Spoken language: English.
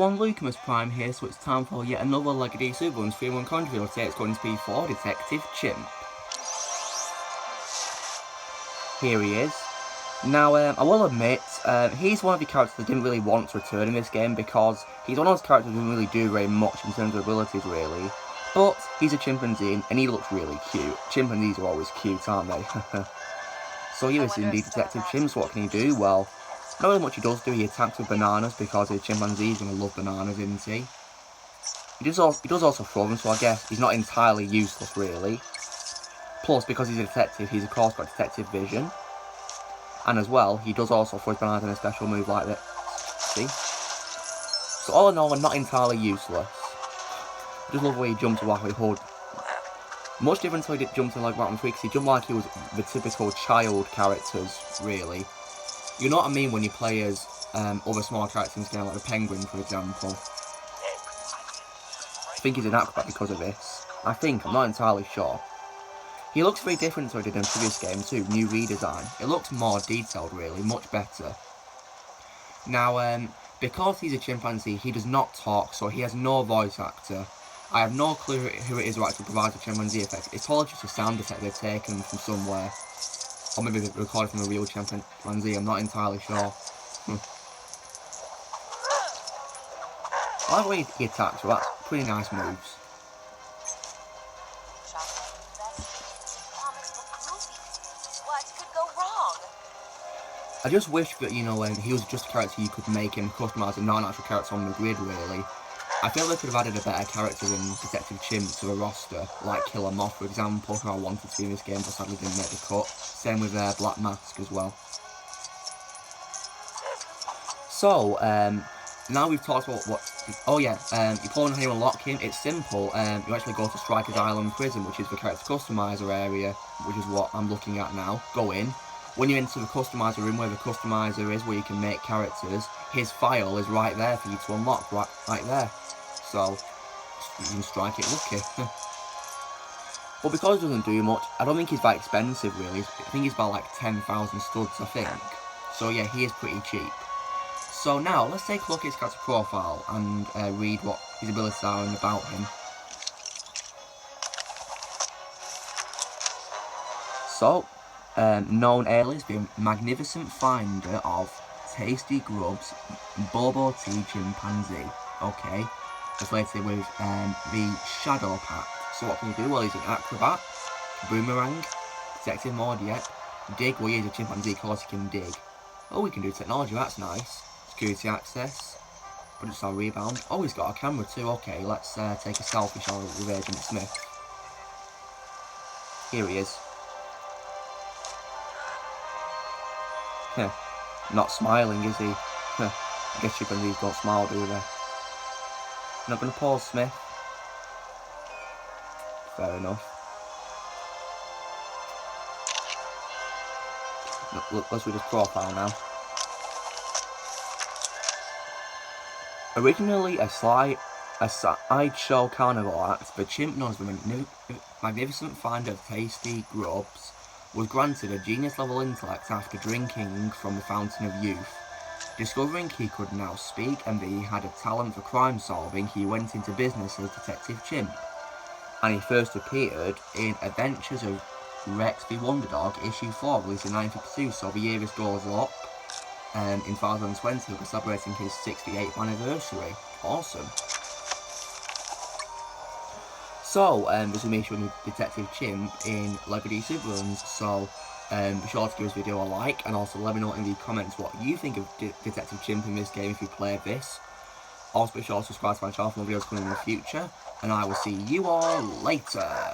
everyone, Lucamus Prime here, so it's time for yet another Legacy Superruns 3-1 controversy. Today it's going to be for Detective Chimp. Here he is. Now, I will admit, he's one of the characters that didn't really want to return in this game because he's one of those characters who doesn't really do very much in terms of abilities, really. But he's a chimpanzee and he looks really cute. Chimpanzees are always cute, aren't they? So here is indeed Detective Chimp. So what can he do? Well, not really much he does do. He attacks with bananas because he's a chimpanzee. He's going to love bananas, isn't he? He does also throw them, so I guess he's not entirely useless, really. Plus, because he's a detective, he's of course got detective vision. And as well, he does also throw his bananas in a special move like this. See? So all in all, we're not entirely useless. I just love the way he jumps like he hood. Much different to how he jumped in like Batman 3, because he jumped like he was the typical child characters, really. You know what I mean when you play as other small characters in this game, like the Penguin, for example. I think he's an acrobat because of this. I'm not entirely sure. He looks very different to what he did in the previous game too, new redesign. It looks more detailed really, much better. Now, because he's a chimpanzee, he does not talk, so he has no voice actor. I have no clue who it is who actually provides the chimpanzee effects. It's probably just a sound effect they've taken from somewhere. Or maybe they've recorded from a real chimpanzee, I'm not entirely sure. I like the way he attacks, well that's pretty nice moves. I just wish that, you know, he was just a character you could make and customise and not an actual character on the grid, really. I feel they could have added a better character than Detective Chimp to the roster, like Killer Moth, for example, who I wanted to be in this game but sadly didn't make the cut. Same with Black Mask as well. So, now we've talked about what... Oh yeah, you pull on how you unlock him, it's simple. You actually go to Striker's Island Prison, which is the character customizer area, which is what I'm looking at now. Go in. When you enter the customizer room where the customizer is, where you can make characters, his file is right there for you to unlock, right there. So, you can strike it lucky. But because he doesn't do much, I don't think he's that expensive really. I think he's about like 10,000 studs, I think. So yeah, he is pretty cheap. So now, let's take a look at his character profile and read what his abilities are and about him. So, known alias being magnificent finder of tasty grubs, Bobo T chimpanzee. Okay, affiliated with the Shadow Pact. So what can he do? Well, he's an acrobat, boomerang, detective mode, yep. Dig, well, he's a chimpanzee, of course he can dig. Oh, we can do technology, that's nice. Security access, projectile rebound. Oh, he's got a camera too. Okay, let's take a selfie, shall we, with Agent Smith. Here he is. Heh, not smiling, is he? Heh, I guess chimpanzees don't smile, do they? Not gonna pause, Smith. Fair enough. Let's read his profile now. Originally a sideshow carnival act, the chimp known as the magnificent finder of tasty grubs was granted a genius-level intellect after drinking from the fountain of youth. Discovering he could now speak and that he had a talent for crime-solving, he went into business as Detective Chimp. And he first appeared in Adventures of Rex the Wonder Dog, issue 4, released in 1952, so the year this goes up. In 2020, he'll be celebrating his 68th anniversary. Awesome. So, this is me showing Detective Chimp in Legacy Superruns, so be sure to give this video a like, and also let me know in the comments what you think of Detective Chimp in this game if you played this. Also be sure to subscribe to my channel for more videos coming in the future, and I will see you all later.